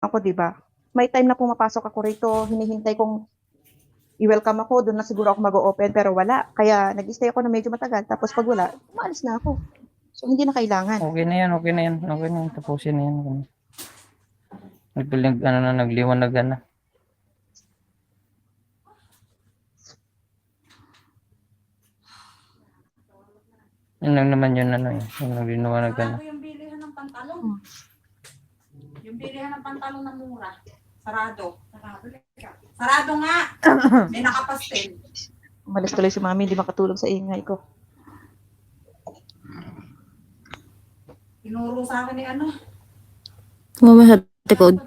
ako, 'di ba? May time na pumapasok ako rito, hinihintay kong i-welcome ako, doon na siguro ako mag-o-open, pero wala. Kaya nag-stay ako na medyo matagal, tapos pag wala, umalis na ako. So, hindi na kailangan. Okay na yan, okay na yan. Okay na yan, tapusin na yan. Nagliwanag na. Yun lang naman yun, yung nagliwanag na. Yung bilihan ng pantalon. Yung bilihan ng pantalon na mura. Sarado. Sarado nga. May nakapastel. Umalis tuloy si mami, hindi makatulog sa ingay ko. Tinuro sa akin ni ano. Mama sa tikod.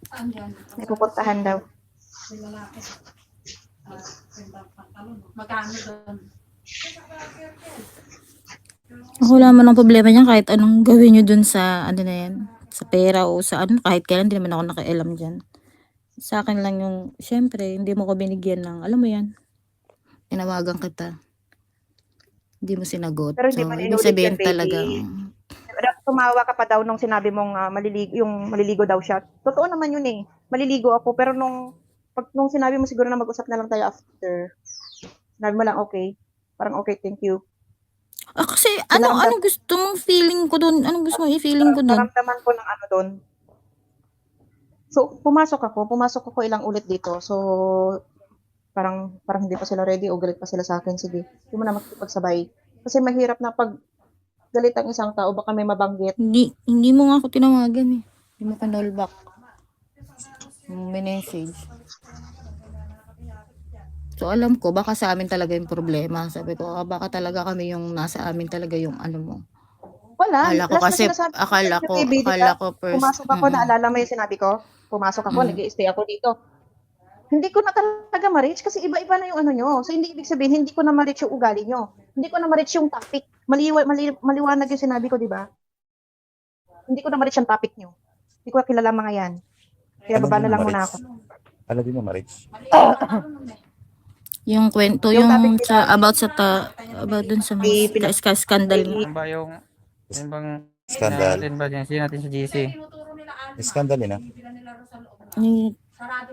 Saan yan? May pupuntahan daw. May lalaki. Pantalon. Magkano doon? Ako wala man ang problema niyan kahit anong gawin nyo dun sa ano na yan. Sa pera o sa ano, kahit kailan hindi naman ako nakialam dyan. Sa akin lang yung, syempre, hindi mo ko binigyan ng, alam mo yan, tinawagan kita. Hindi mo sinagot. Pero hindi So, mo ibig inulit sabihin yan, baby. talagang, Tumawa ka pa daw nung sinabi mong maliligo daw siya. Totoo naman yun eh. Maliligo ako, pero nung sinabi mo siguro na mag-usap na lang tayo after. Sinabi mo lang okay. Parang okay, thank you. kasi anong gusto mong feeling ko dun? Anong gusto mong i-feeling ko dun? Naramdaman ko ng ano doon. So, pumasok ako ilang ulit dito. So, parang hindi pa sila ready o galit pa sila sa akin. Sige, hindi mo na makipagsabay. Kasi mahirap na pag galit ang isang tao, baka may mabanggit. Hindi mo nga ako tinawagan eh. Hindi mo ka-call back. May message. So, alam ko, baka sa amin talaga yung problema. Sabi ko, baka talaga kami yung nasa amin talaga yung ano mo. Wala. Akala ko Last na kasi, sinasabi akala ko, baby, ko first. pumasok ako, naalala mo yung sinabi ko? Pumasok ako, nag-i-stay ako dito. Hindi ko na talaga ma-reach kasi iba-iba na yung ano nyo. So, hindi ibig sabihin, hindi ko na ma-reach yung ugali nyo. Hindi ko na ma-reach yung topic. Maliwanag yung sinabi ko, di ba? Hindi ko na ma-reach yung topic nyo. Hindi ko na kilala mga yan. Kaya Ano baba din na lang mo, muna Marich? ako. Ano din mo, Marich? Yung kwento, Yung yung topic sa, about dun sa mga scandal. Ano ba yung bang Skandal. natin ba dyan? Natin sa GC. Skandal yun, ah.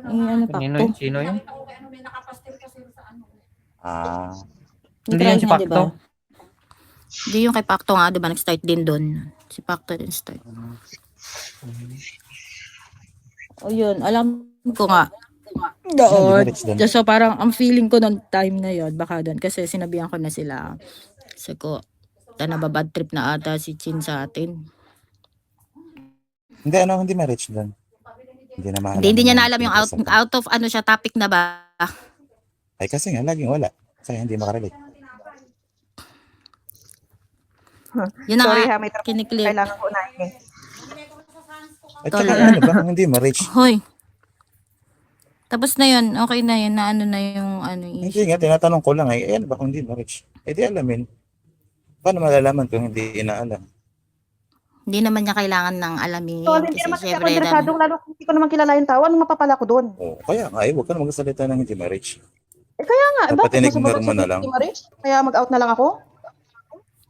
Yung ano pa Sino to? yun? Sino yun? May nakapastel kasi sa ano. Ah, Hindi yan si Diba? Pacto? Hindi yung kay Pacto nga, diba? Nag-start din doon. Si Pacto din start. O yun, alam ko nga. Doon. Marich din. So parang ang feeling ko noong time na yon baka doon. Kasi sinabihan ko na sila. Sabi ko, nababad trip na ata si Chin sa atin. hindi Marich doon. Hindi na maalam. Hindi niya na alam yung out of ano siya, topic na ba? Ay, kasi nga, laging wala. Kaya hindi makarelate. Yun na Sorry nga, ha, may trabaho. kiniklik. Kailangan ko unahin eh. At saka ano ba, kung hindi Marich? Hoy. Tapos na yun, okay na yun, na ano na yung ano Hindi issue. nga, tinatanong ko lang ay, ano ba kung hindi Marich? Eh di alamin. Paano malalaman kung hindi inaalam? Hindi naman niya kailangan ng alamin. So, hindi Kasi naman kasi ako syempre, interesado, lalo kung hindi ko naman kilala yung tao, anong mapapala ko doon? Oo, kaya nga, huwag ka na magsalita ng hindi Marich. Kaya nga, Dapat bakit tinignan masumunod mo na sa lang. hindi ma-reach? Kaya mag-out na lang ako?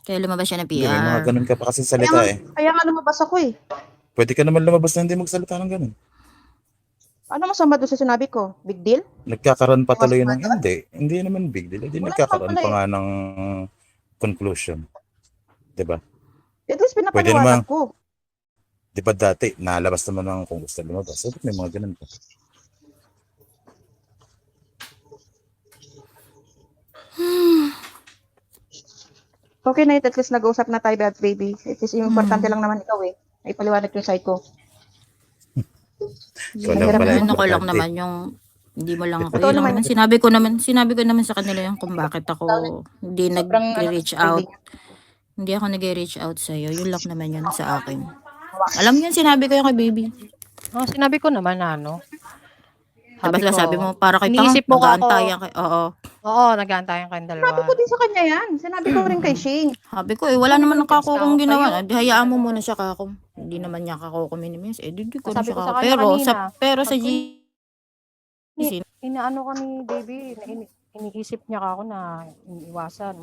kaya lumabas siya ng Hindi, may mga PR. ganun ka pa kasi salita eh. Kaya nga lumabas ako eh. Pwede ka naman lumabas na hindi magsalita ng ganun. Ano masama doon sa sinabi ko? Big deal? Nagkakaroon pa tuloy ng hindi. Hindi naman big deal. Hindi Wala nagkakaroon naman pa pala nga ng conclusion. Diba? At least Pwede pinapaliwanag naman. ko. Di ba dati, nalabas naman ng kung gusto lumabas. So, may mga ganun pa. Okay na at least nag-usap na tayo, baby. It is importante lang naman ikaw eh. Ay paliwanag yung side ko. Ikaw lang pala Ano ko lang importante. naman yung hindi mo lang ako. Totoo Yun lang naman naman. Sinabi ko naman sa kanila yung kung bakit ako hindi Sobrang, nag-reach out. Hindi ako nag-reach out sa'yo. Yun lang naman yun sa akin. Alam mo yun, sinabi ko yung kay baby. Oh, sinabi ko naman na ano. Diba sabi mo, para kay iniisip mo ka ako. nag-aantayan kay, oo. Oo, nag-aantayan kayong dalawa. Sabi ko din sa kanya yan. Sinabi ko rin kay Shane. Sabi ko, wala naman ng kako kong ginawa. Di hayaan mo muna siya kako. Hindi naman niya kako kuminimis. Di ko na Sabi siya ko sa kako. kanya kanina, Pero sa Inaano ka ni baby, iniisip niya ka ako na iniiwasan,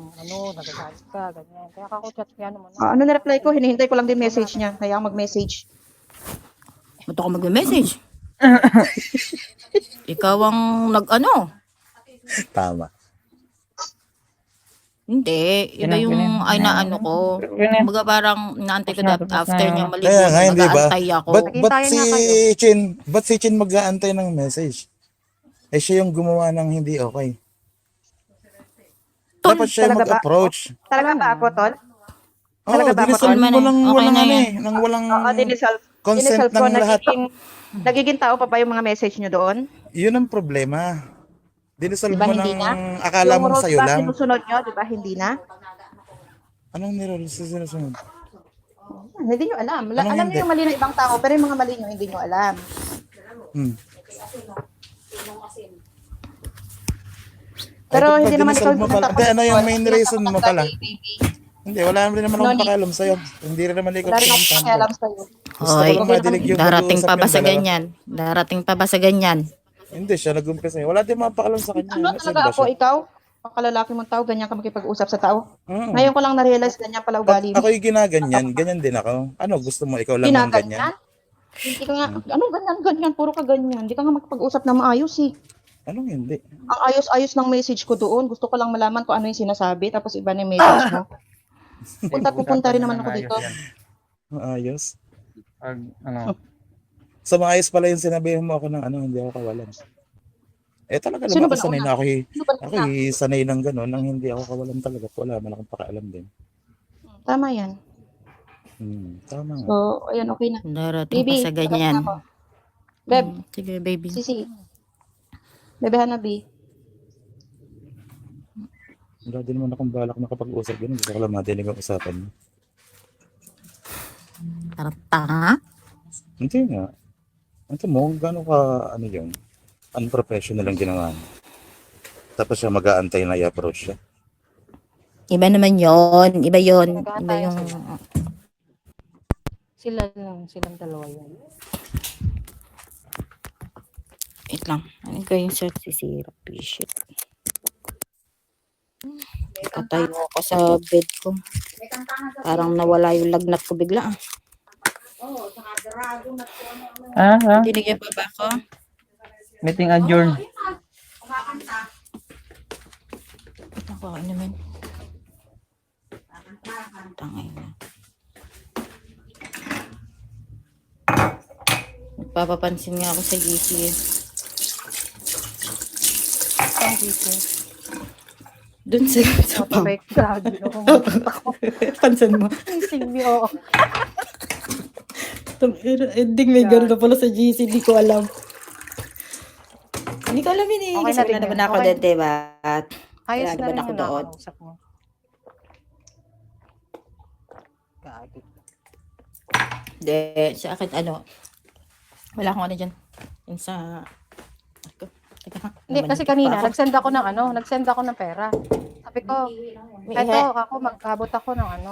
nagagalit ka, ganyan. Kaya ako chat niya naman. Ano na-reply ko? Hinihintay ko lang din message niya. Kaya mag-message. Ba't ako magme-message? Ikaw ang nag-ano? Tama. Hindi. Iba Ganun, yung ganun. ay na ano ko. Ganun. Kumbaga parang naantay ko Tapos na, after tapos na. niya maligo. Kaya nga, hindi ba? Nag-aantay ako. Ba't Naghintayan si nga kayo. Chin, ba't si Chin mag-aantay ng message? Eh, siya yung gumawa ng hindi okay. Tol, Dapat siya yung talaga ba? mag-approach. Talaga ba ako, Tol? Oo, Talaga ba, dinisolve Tol? mo lang Okay walang na ano yan. eh, nang walang Oo, dinisolve consent ko. ng lahat. Nagiging tao pa ba yung mga message nyo doon? Yun ang problema. Dinisolve Diba mo hindi ng na? akala Yung mong rules sa'yo ba lang. sinusunod nyo, di ba? Hindi na? Anong nirules sa sinusunod? Hindi nyo alam. Anong Alam hindi? nyo yung mali ng ibang tao, pero yung mga mali nyo, hindi nyo alam. Hmm. Pero Ay, ba't hindi ba naman ikaw dinisolve mo pala? Hindi, ano yung main reason mo pala? Baby. Hindi, wala rin naman No akong need. pakialam sa'yo. Hindi rin naman ikaw Wala rin akong pinuntahan ko. pakialam sa'yo. Gusto ko Hoy, lang madilig yung darating mag-uusap pa ba yung sa dalawa. ganyan? Darating pa ba sa ganyan? Hindi, siya nag-umpisa. Wala din mga pakialam sa kanya. Ano Innocent talaga ba ako, siya? ikaw? Pakalalaki mong tao, ganyan ka makipag-usap sa tao. Oo. Ngayon ko lang na-realize ganyan pala Pag ugali mo. ako'y ginaganyan, ganyan din ako. Ano, gusto mo ikaw lang ng ganyan? Ginaganyan? Hindi ka nga, ano ganyan, puro ka ganyan. Hindi ka nga makipag-usap na maayos eh. Anong hindi? Ang ayos-ayos ng message ko doon. Gusto ko lang malaman kung ano yung sinasabi, tapos iba na yung message mo. Pupunta rin naman ako dito. Maayos. Pag, ano, Sa maayos pala yung sinabihan mo ako ng ano, hindi ako kawalan. Eh talaga Sino naman ba ako sanay nauna? na ako, Ano ba na? sanay ng gano'n, nang hindi ako kawalan talaga. Wala man akong pakialam din. Tama yan. Tama nga. So, ayan, okay na. Darating pa Baby, sa ganyan. ako. Beb, Sige, baby. Sisi. Bebe Hanabi. Wala din naman akong balak makapag-usap ganun. Gusto ko lang madinig ang usapan mo. Parang tanga. Hindi nga. Ito mo, gano'n ka, ano yun, unprofessional ang ginawa mo. Tapos siya mag-aantay na i-approach siya. Iba naman yon. Iba yon. Iba Nag-aantay yung... Silang dalawa yun. Wait lang. Ano ko yung search sisira? Shit. Katayo ako sa bed ko. May kantangan sa Parang nawala yung lagnat ko bigla. Oo, saka dragon at kung ano. ah, Tinigyan pa ba ako? meeting adjourned. Kumakanta. Ito ko naman. Tangay na. Nagpapapansin nga ako sa GC. Ang dito. Doon sa pump. Mabait lagi. Pansin mo. Sige, oo. Ending may gano'n na pala sa GC. Hindi ko alam. Hindi ko alam yun eh. Okay Kasi na wala rin naman yun. ako Okay. dyan, diba? Ayos Kaya na naman rin ako yung doon. nakausap mo. Gagi. Hindi, sa akin ano. Wala akong ano dyan. Yung sa... Teka ha. Hindi, Naman kasi pa kanina, ako. nagsend ako ng pera. Sabi ko, May eto, ako, magkabot ako ng ano,